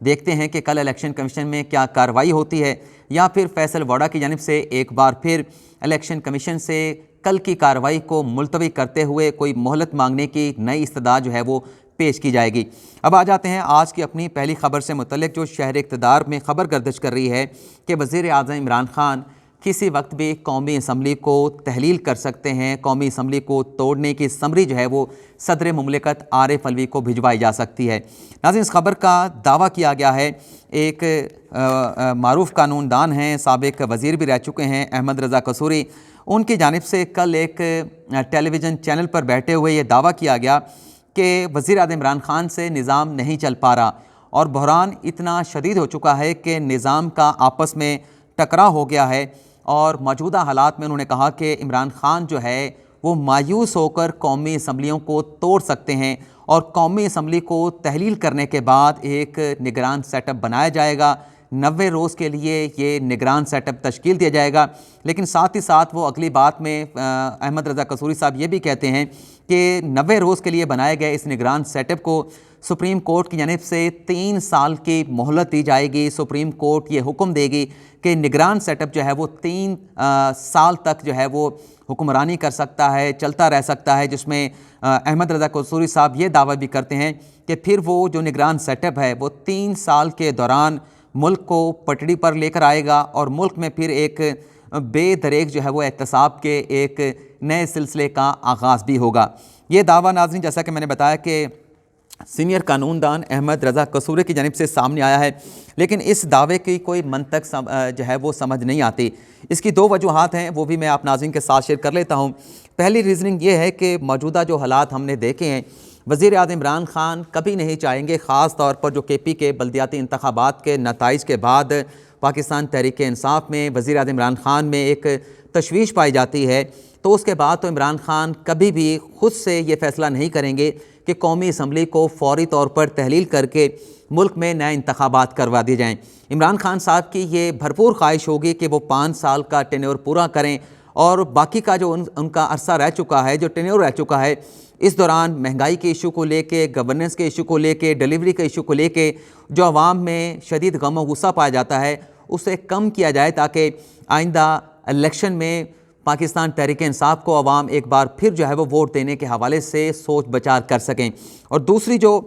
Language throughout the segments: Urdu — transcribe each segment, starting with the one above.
دیکھتے ہیں کہ کل الیکشن کمیشن میں کیا کارروائی ہوتی ہے، یا پھر فیصل واڑہ کی جانب سے ایک بار پھر الیکشن کمیشن سے کل کی کارروائی کو ملتوی کرتے ہوئے کوئی مہلت مانگنے کی نئی استدعا جو ہے وہ پیش کی جائے گی۔ اب آ جاتے ہیں آج کی اپنی پہلی خبر سے متعلق، جو شہر اقتدار میں خبر گردش کر رہی ہے کہ وزیر اعظم عمران خان کسی وقت بھی قومی اسمبلی کو تحلیل کر سکتے ہیں، قومی اسمبلی کو توڑنے کی سمری جو ہے وہ صدر مملکت عارف الوی کو بھجوائی جا سکتی ہے۔ ناظرین، اس خبر کا دعویٰ کیا گیا ہے، ایک معروف قانون دان ہیں، سابق وزیر بھی رہ چکے ہیں، احمد رضا قصوری، ان کی جانب سے کل ایک ٹیلی ویژن چینل پر بیٹھے ہوئے یہ دعویٰ کیا گیا کہ وزیر اعظم عمران خان سے نظام نہیں چل پا رہا، اور بحران اتنا شدید ہو چکا ہے کہ نظام کا آپس میں ٹکراؤ ہو گیا ہے، اور موجودہ حالات میں انہوں نے کہا کہ عمران خان جو ہے وہ مایوس ہو کر قومی اسمبلیوں کو توڑ سکتے ہیں، اور قومی اسمبلی کو تحلیل کرنے کے بعد ایک نگران سیٹ اپ بنایا جائے گا، 90 روز کے لیے یہ نگران سیٹ اپ تشکیل دیا جائے گا۔ لیکن ساتھ ہی ساتھ وہ اگلی بات میں احمد رضا قصوری صاحب یہ بھی کہتے ہیں کہ 90 روز کے لیے بنائے گئے اس نگران سیٹ اپ کو سپریم کورٹ کی جانب سے 3 سال کی مہلت دی جائے گی۔ سپریم کورٹ یہ حکم دے گی کہ نگران سیٹ اپ جو ہے وہ 3 سال تک جو ہے وہ حکمرانی کر سکتا ہے، چلتا رہ سکتا ہے، جس میں احمد رضا قصوری صاحب یہ دعویٰ بھی کرتے ہیں کہ پھر وہ جو نگران سیٹ اپ ہے وہ 3 سال کے دوران ملک کو پٹڑی پر لے کر آئے گا، اور ملک میں پھر ایک بے دریغ جو ہے وہ احتساب کے ایک نئے سلسلے کا آغاز بھی ہوگا۔ یہ دعویٰ ناظرین جیسا کہ میں نے بتایا کہ سینئر قانون دان احمد رضا قصوری کی جانب سے سامنے آیا ہے، لیکن اس دعوے کی کوئی منطق جو ہے وہ سمجھ نہیں آتی۔ اس کی 2 وجوہات ہیں، وہ بھی میں آپ ناظرین کے ساتھ شیئر کر لیتا ہوں۔ پہلی ریزننگ یہ ہے کہ موجودہ جو حالات ہم نے دیکھے ہیں، وزیر اعظم عمران خان کبھی نہیں چاہیں گے، خاص طور پر جو KPK بلدیاتی انتخابات کے نتائج کے بعد پاکستان تحریک انصاف میں وزیر اعظم عمران خان میں ایک تشویش پائی جاتی ہے، تو اس کے بعد تو عمران خان کبھی بھی خود سے یہ فیصلہ نہیں کریں گے کہ قومی اسمبلی کو فوری طور پر تحلیل کر کے ملک میں نئے انتخابات کروا دیے جائیں۔ عمران خان صاحب کی یہ بھرپور خواہش ہوگی کہ وہ 5 سال کا ٹینیور پورا کریں، اور باقی کا جو ان کا عرصہ رہ چکا ہے، جو ٹینیور رہ چکا ہے، اس دوران مہنگائی کے ایشو کو لے کے، گورننس کے ایشو کو لے کے، ڈیلیوری کے ایشو کو لے کے جو عوام میں شدید غم و غصہ پایا جاتا ہے، اسے کم کیا جائے، تاکہ آئندہ الیکشن میں پاکستان تحریک انصاف کو عوام ایک بار پھر جو ہے وہ ووٹ دینے کے حوالے سے سوچ بچار کر سکیں۔ اور دوسری جو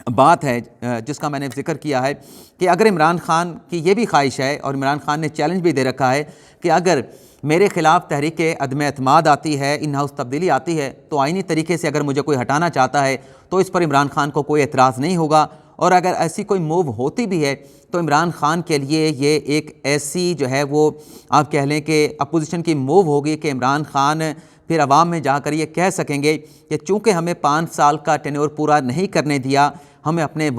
بات ہے جس کا میں نے ذکر کیا ہے کہ اگر عمران خان کی یہ بھی خواہش ہے، اور عمران خان نے چیلنج بھی دے رکھا ہے کہ اگر میرے خلاف تحریک عدم اعتماد آتی ہے، ان ہاؤس تبدیلی آتی ہے، تو آئینی طریقے سے اگر مجھے کوئی ہٹانا چاہتا ہے تو اس پر عمران خان کو کوئی اعتراض نہیں ہوگا، اور اگر ایسی کوئی موو ہوتی بھی ہے تو عمران خان کے لیے یہ ایک ایسی جو ہے وہ آپ کہہ لیں کہ اپوزیشن کی موو ہوگی کہ عمران خان پھر عوام میں جا کر یہ کہہ سکیں گے کہ چونکہ ہمیں 5 سال کا ٹینیور پورا نہیں کرنے دیا، ہمیں اپنے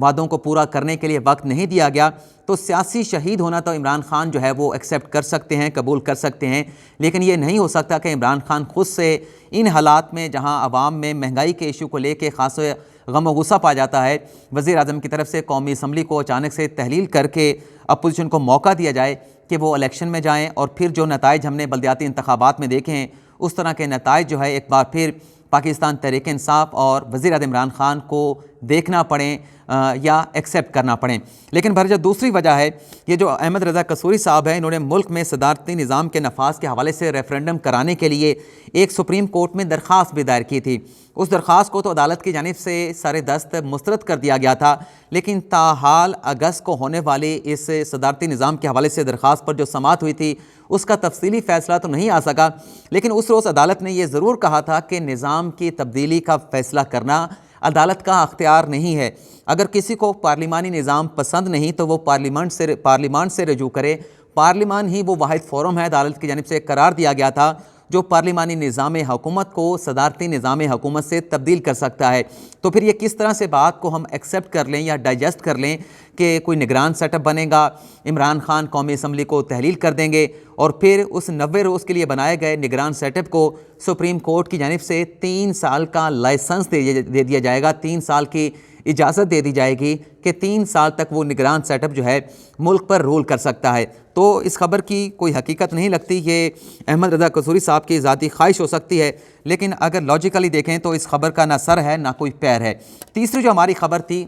وعدوں کو پورا کرنے کے لیے وقت نہیں دیا گیا، تو سیاسی شہید ہونا تو عمران خان جو ہے وہ ایکسیپٹ کر سکتے ہیں، قبول کر سکتے ہیں، لیکن یہ نہیں ہو سکتا کہ عمران خان خود سے ان حالات میں جہاں عوام میں مہنگائی کے ایشو کو لے کے خاص غم و غصہ پا جاتا ہے، وزیر اعظم کی طرف سے قومی اسمبلی کو اچانک سے تحلیل کر کے اپوزیشن کو موقع دیا جائے کہ وہ الیکشن میں جائیں، اور پھر جو نتائج ہم نے بلدیاتی انتخابات میں دیکھے ہیں اس طرح کے نتائج جو ہے ایک بار پھر پاکستان تحریک انصاف اور وزیر اعظم عمران خان کو دیکھنا پڑیں یا ایکسیپٹ کرنا پڑیں۔ لیکن جو دوسری وجہ ہے، یہ جو احمد رضا قصوری صاحب ہیں، انہوں نے ملک میں صدارتی نظام کے نفاذ کے حوالے سے ریفرینڈم کرانے کے لیے ایک سپریم کورٹ میں درخواست بھی دائر کی تھی۔ اس درخواست کو تو عدالت کی جانب سے سر دست مسترد کر دیا گیا تھا، لیکن تاحال اگست کو ہونے والی اس صدارتی نظام کے حوالے سے درخواست پر جو سماعت ہوئی تھی اس کا تفصیلی فیصلہ تو نہیں آ سکا، لیکن اس روز عدالت نے یہ ضرور کہا تھا کہ نظام کی تبدیلی کا فیصلہ کرنا عدالت کا اختیار نہیں ہے۔ اگر کسی کو پارلیمانی نظام پسند نہیں تو وہ پارلیمان سے رجوع کرے، پارلیمان ہی وہ واحد فورم ہے، عدالت کی جانب سے قرار دیا گیا تھا جو پارلیمانی نظام حکومت کو صدارتی نظام حکومت سے تبدیل کر سکتا ہے۔ تو پھر یہ کس طرح سے بات کو ہم ایکسیپٹ کر لیں یا ڈائجسٹ کر لیں کہ کوئی نگران سیٹ اپ بنے گا، عمران خان قومی اسمبلی کو تحلیل کر دیں گے، اور پھر اس 90 روز کے لیے بنائے گئے نگران سیٹ اپ کو سپریم کورٹ کی جانب سے 3 سال کا لائسنس دے دیا جائے گا، 3 سال کی اجازت دے دی جائے گی کہ 3 سال تک وہ نگران سیٹ اپ جو ہے ملک پر رول کر سکتا ہے۔ تو اس خبر کی کوئی حقیقت نہیں لگتی، یہ احمد رضا قصوری صاحب کی ذاتی خواہش ہو سکتی ہے، لیکن اگر لاجیکلی دیکھیں تو اس خبر کا نہ سر ہے نہ کوئی پیر ہے۔ تیسری جو ہماری خبر تھی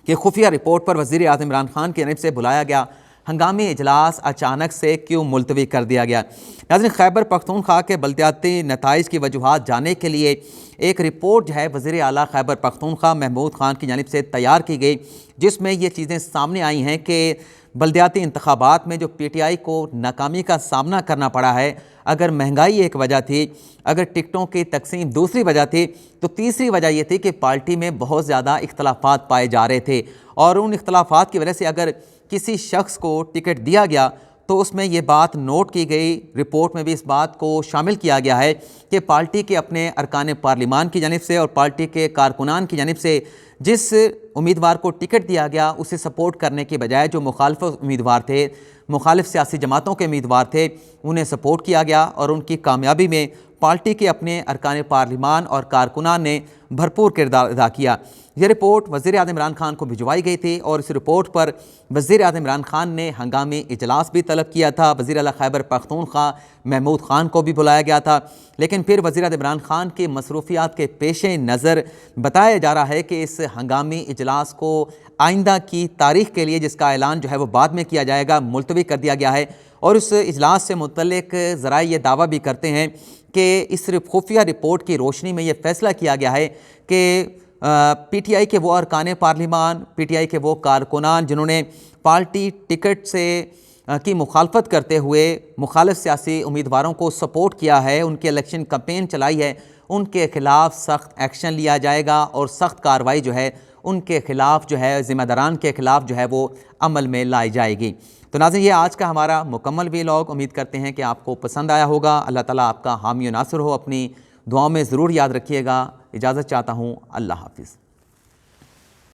کہ خفیہ رپورٹ پر وزیر اعظم عمران خان کی جانب سے بلایا گیا ہنگامی اجلاس اچانک سے کیوں ملتوی کر دیا گیا؟ ناظرین، خیبر پختونخوا کے بلدیاتی نتائج کی وجوہات جاننے کے لیے ایک رپورٹ جو ہے وزیر اعلیٰ خیبر پختونخوا محمود خان کی جانب سے تیار کی گئی، جس میں یہ چیزیں سامنے آئی ہیں کہ بلدیاتی انتخابات میں جو پی ٹی آئی کو ناکامی کا سامنا کرنا پڑا ہے، اگر مہنگائی ایک وجہ تھی، اگر ٹکٹوں کی تقسیم دوسری وجہ تھی، تو تیسری وجہ یہ تھی کہ پارٹی میں بہت زیادہ اختلافات پائے جا رہے تھے، اور ان اختلافات کی وجہ سے اگر کسی شخص کو ٹکٹ دیا گیا تو اس میں یہ بات نوٹ کی گئی، رپورٹ میں بھی اس بات کو شامل کیا گیا ہے کہ پارٹی کے اپنے ارکان پارلیمان کی جانب سے اور پارٹی کے کارکنان کی جانب سے جس امیدوار کو ٹکٹ دیا گیا اسے سپورٹ کرنے کے بجائے جو مخالف امیدوار تھے، مخالف سیاسی جماعتوں کے امیدوار تھے، انہیں سپورٹ کیا گیا، اور ان کی کامیابی میں پارٹی کے اپنے ارکان پارلیمان اور کارکنان نے بھرپور کردار ادا کیا۔ یہ رپورٹ وزیر اعظم عمران خان کو بھجوائی گئی تھی، اور اس رپورٹ پر وزیر اعظم عمران خان نے ہنگامی اجلاس بھی طلب کیا تھا، وزیر اعلیٰ خیبر پختونخوا محمود خان کو بھی بلایا گیا تھا، لیکن پھر وزیر اعظم عمران خان کی مصروفیات کے پیش نظر بتایا جا رہا ہے کہ اس ہنگامی اجلاس کو آئندہ کی تاریخ کے لیے، جس کا اعلان جو ہے وہ بعد میں کیا جائے گا، ملتوی کر دیا گیا ہے۔ اور اس اجلاس سے متعلق ذرائع یہ دعویٰ بھی کرتے ہیں کہ اس خفیہ رپورٹ کی روشنی میں یہ فیصلہ کیا گیا ہے کہ پی ٹی آئی کے وہ ارکان پارلیمان، پی ٹی آئی کے وہ کارکنان جنہوں نے پارٹی ٹکٹ سے کی مخالفت کرتے ہوئے مخالف سیاسی امیدواروں کو سپورٹ کیا ہے، ان کی الیکشن کمپین چلائی ہے، ان کے خلاف سخت ایکشن لیا جائے گا، اور سخت کارروائی جو ہے ان کے خلاف جو ہے، ذمہ داران کے خلاف جو ہے وہ عمل میں لائی جائے گی۔ تو ناظرین، یہ آج کا ہمارا مکمل ویلاگ، امید کرتے ہیں کہ آپ کو پسند آیا ہوگا۔ اللہ تعالیٰ آپ کا حامی و ناصر ہو، اپنی دعاؤں میں ضرور یاد رکھیے گا۔ اجازت چاہتا ہوں، اللہ حافظ۔